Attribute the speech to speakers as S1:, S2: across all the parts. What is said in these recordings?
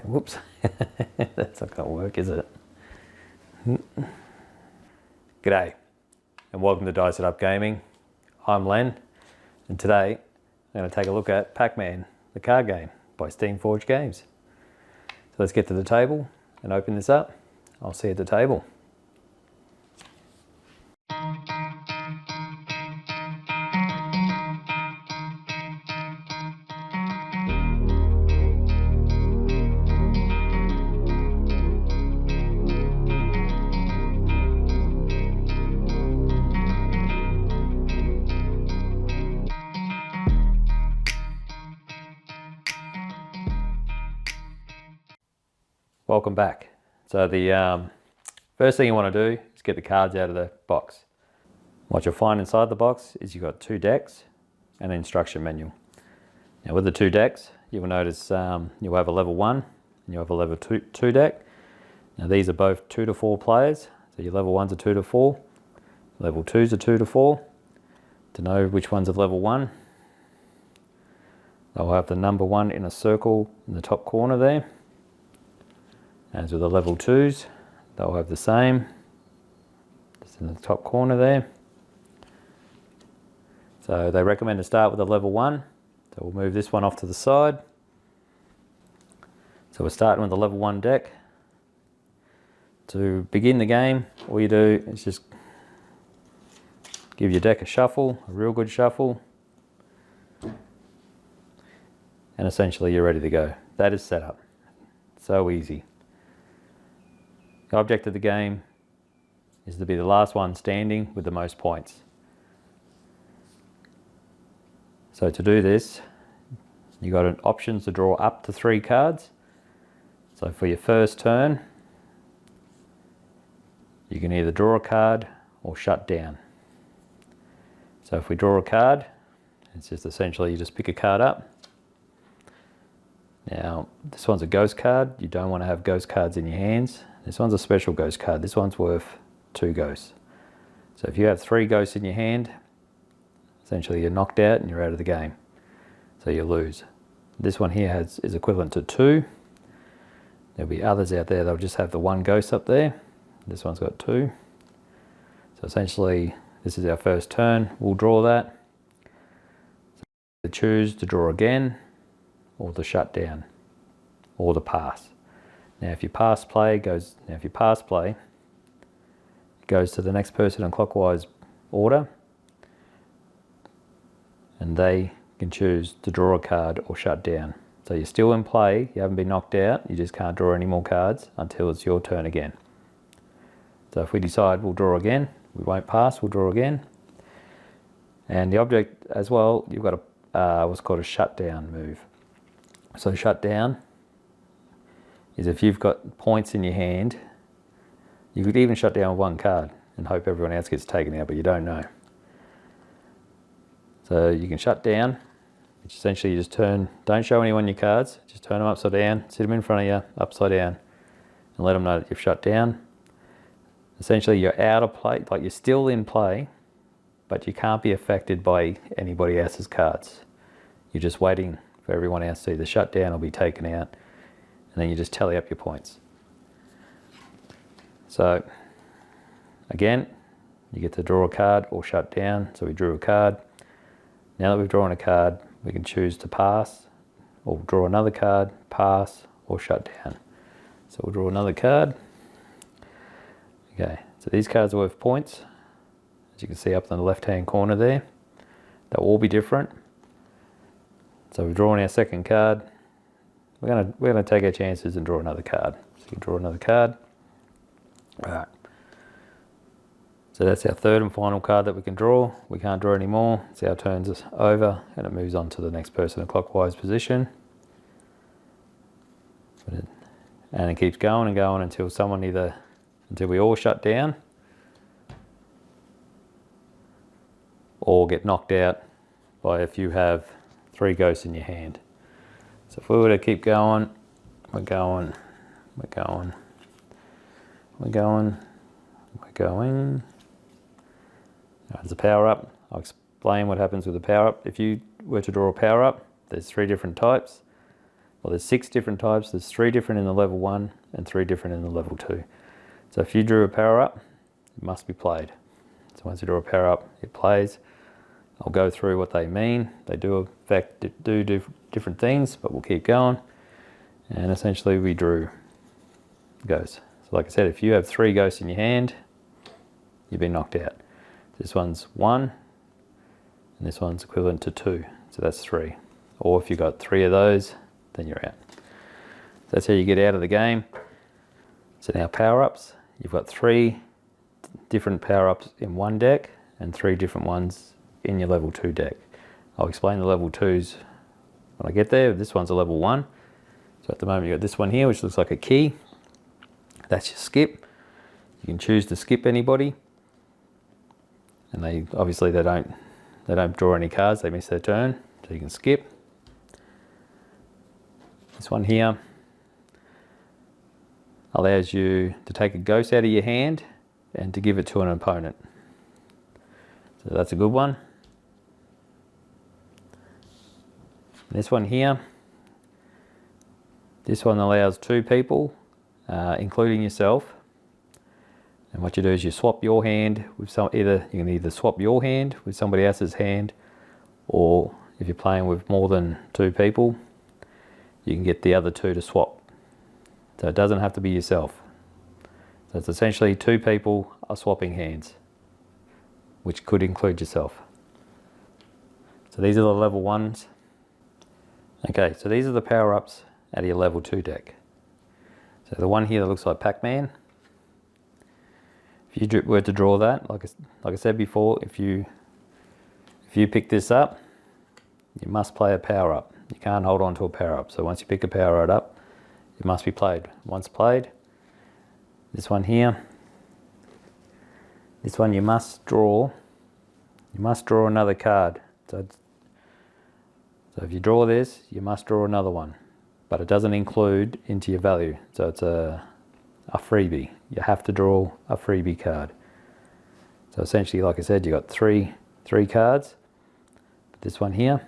S1: Whoops. That's not going to work, is it? G'day, and welcome to Dice It Up Gaming. I'm Len, and today I'm going to take a look at Pac-Man, the card game by Steamforged Games. So let's get to the table and open this up. I'll see you at the table. Welcome back. So the first thing you want to do is get the cards out of the box. What you'll find inside the box is you've got 2 decks and an instruction manual. Now with the 2 decks, you will notice you'll have a level 1 and you'll have a level 2 deck. Now these are both 2 to 4 players. So your level 1s are 2 to 4, level 2s are 2 to 4. To know which one's a level 1, they'll have the number 1 in a circle in the top corner there. As with the level 2s, they'll have the same, just in the top corner there. So they recommend to start with a level 1. So we'll move this one off to the side. So we're starting with the level 1 deck. To begin the game, all you do is just give your deck a shuffle, a real good shuffle. And essentially you're ready to go. That is set up. So easy. The object of the game is to be the last one standing with the most points. So to do this, you got options to draw up to 3 cards. So for your first turn, you can either draw a card or shut down. So if we draw a card, it's just essentially you just pick a card up. Now this one's a ghost card. You don't want to have ghost cards in your hands. This one's a special ghost card. This one's worth 2 ghosts. So if you have 3 ghosts in your hand, essentially you're knocked out and you're out of the game. So you lose. This one here is equivalent to 2. There'll be others out there, they'll just have the 1 ghost up there. This one's got 2. So essentially this is our first turn. We'll draw that. So to choose to draw again, or to shut down, or to pass. Now if you pass play, it goes to the next person in clockwise order, and they can choose to draw a card or shut down. So you're still in play, you haven't been knocked out, you just can't draw any more cards until it's your turn again. So if we decide we'll draw again, we won't pass, we'll draw again. And the object as well, you've got a what's called a shutdown move. So shut down is if you've got points in your hand, you could even shut down 1 card and hope everyone else gets taken out, but you don't know. So you can shut down, which essentially you just don't show anyone your cards, just turn them upside down, sit them in front of you, upside down, and let them know that you've shut down. Essentially you're out of play, like you're still in play, but you can't be affected by anybody else's cards. You're just waiting for everyone else to either shut down or be taken out, and then you just tally up your points. So again, you get to draw a card or shut down. So we drew a card. Now that we've drawn a card, we can choose to pass, or draw another card, pass, or shut down. So we'll draw another card. Okay, so these cards are worth points. As you can see up in the left-hand corner there, they'll all be different. So we've drawn our second card. We're gonna take our chances and draw another card. So you draw another card. All right. So that's our third and final card that we can draw. We can't draw any more. So our turn's over and it moves on to the next person in clockwise position. And it keeps going and going until until we all shut down or get knocked out by if you have 3 ghosts in your hand. So if we were to keep going, we're going. There's a power up. I'll explain what happens with the power up. If you were to draw a power up, there's 3 different types. well, there's 6 different types. There's 3 different in the level 1 and 3 different in the level 2. So if you drew a power up, it must be played. So once you draw a power up, it plays. I'll go through what they mean. They do affect, do different things, but we'll keep going. And essentially we drew ghosts. So like I said, if you have 3 ghosts in your hand, you've been knocked out. This one's 1, and this one's equivalent to 2. So that's 3. Or if you've got 3 of those, then you're out. So that's how you get out of the game. So now power-ups. You've got 3 different power-ups in one deck and 3 different ones in your level 2 deck. I'll explain the level 2s when I get there. This one's a level 1. So at the moment you've got this one here, which looks like a key. That's your skip. You can choose to skip anybody. And they obviously they don't draw any cards, they miss their turn, so you can skip. This one here allows you to take a ghost out of your hand and to give it to an opponent. So that's a good one. This one here, this one allows 2 people, including yourself. And what you do is you swap your hand with you can either swap your hand with somebody else's hand, or if you're playing with more than 2 people, you can get the other 2 to swap. So it doesn't have to be yourself. So it's essentially 2 people are swapping hands, which could include yourself. So these are the level 1s. Okay, so these are the power-ups out of your level 2 deck. So the one here that looks like Pac-Man, if you were to draw that, like I said before, if you pick this up, you must play a power-up. You can't hold on to a power-up. So once you pick a power up, it must be played. Once played, this one here, this one you must draw another card. So if you draw this, you must draw another one, but it doesn't include into your value. So it's a freebie. You have to draw a freebie card. So essentially, like I said, you got three cards. But this one here,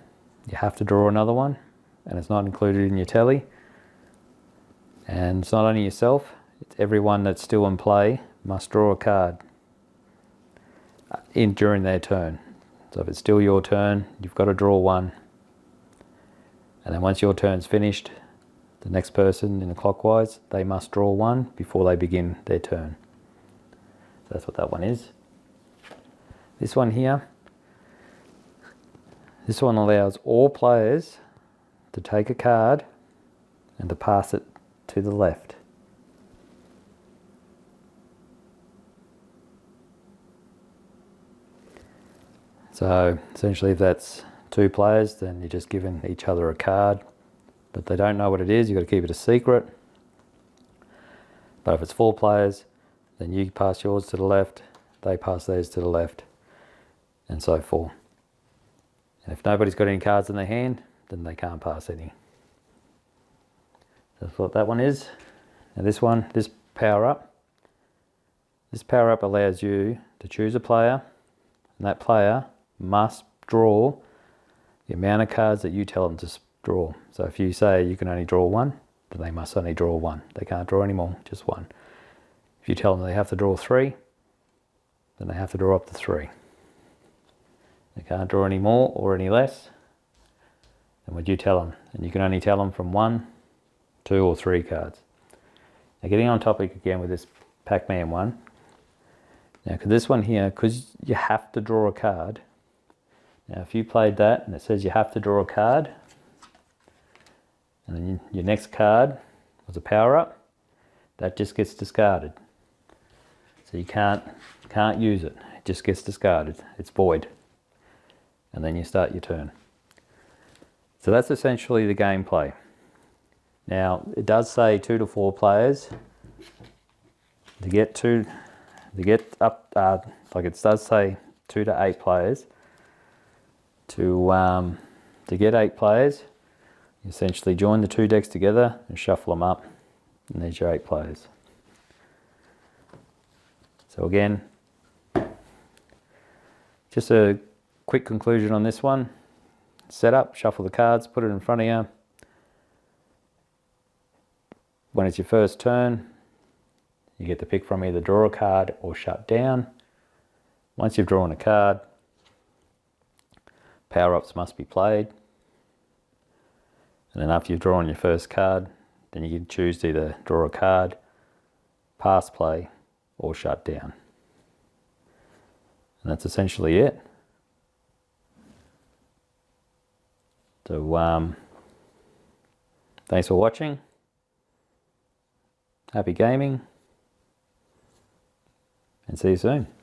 S1: you have to draw another one, and it's not included in your tally. And it's not only yourself, it's everyone that's still in play must draw a card during their turn. So if it's still your turn, you've got to draw one. And then once your turn's finished, the next person in the clockwise, they must draw one before they begin their turn. So that's what that one is. This one here, this one allows all players to take a card and to pass it to the left. So essentially if that's 2 players, then you're just giving each other a card, but they don't know what it is. You've got to keep it a secret. But if it's 4 players, then you pass yours to the left, they pass theirs to the left, and so forth. And if nobody's got any cards in their hand, then they can't pass any. That's what that one is. And this one, this power-up allows you to choose a player, and that player must draw the amount of cards that you tell them to draw. So if you say you can only draw 1, then they must only draw 1. They can't draw any more, just 1. If you tell them they have to draw 3, then they have to draw up to 3. They can't draw any more or any less than what you tell them. And you can only tell them from 1, 2 or 3 cards. Now getting on topic again with this Pac-Man one. Now because this one here, because you have to draw a card. Now if you played that and it says you have to draw a card, and then your next card was a power-up, that just gets discarded. So you can't use it. It just gets discarded. It's void. And then you start your turn. So that's essentially the gameplay. Now it does say 2 to 4 players. To get up, like it does say 2 to 8 players. To get 8 players, you essentially join the 2 decks together and shuffle them up, and there's your 8 players. So again, just a quick conclusion on this one. Set up, shuffle the cards, put it in front of you, when it's your first turn, you get to pick from either draw a card or shut down. Once you've drawn a card, power-ups must be played. And then after you've drawn your first card, then you can choose to either draw a card, pass play, or shut down. And that's essentially it. So thanks for watching. Happy gaming. And see you soon.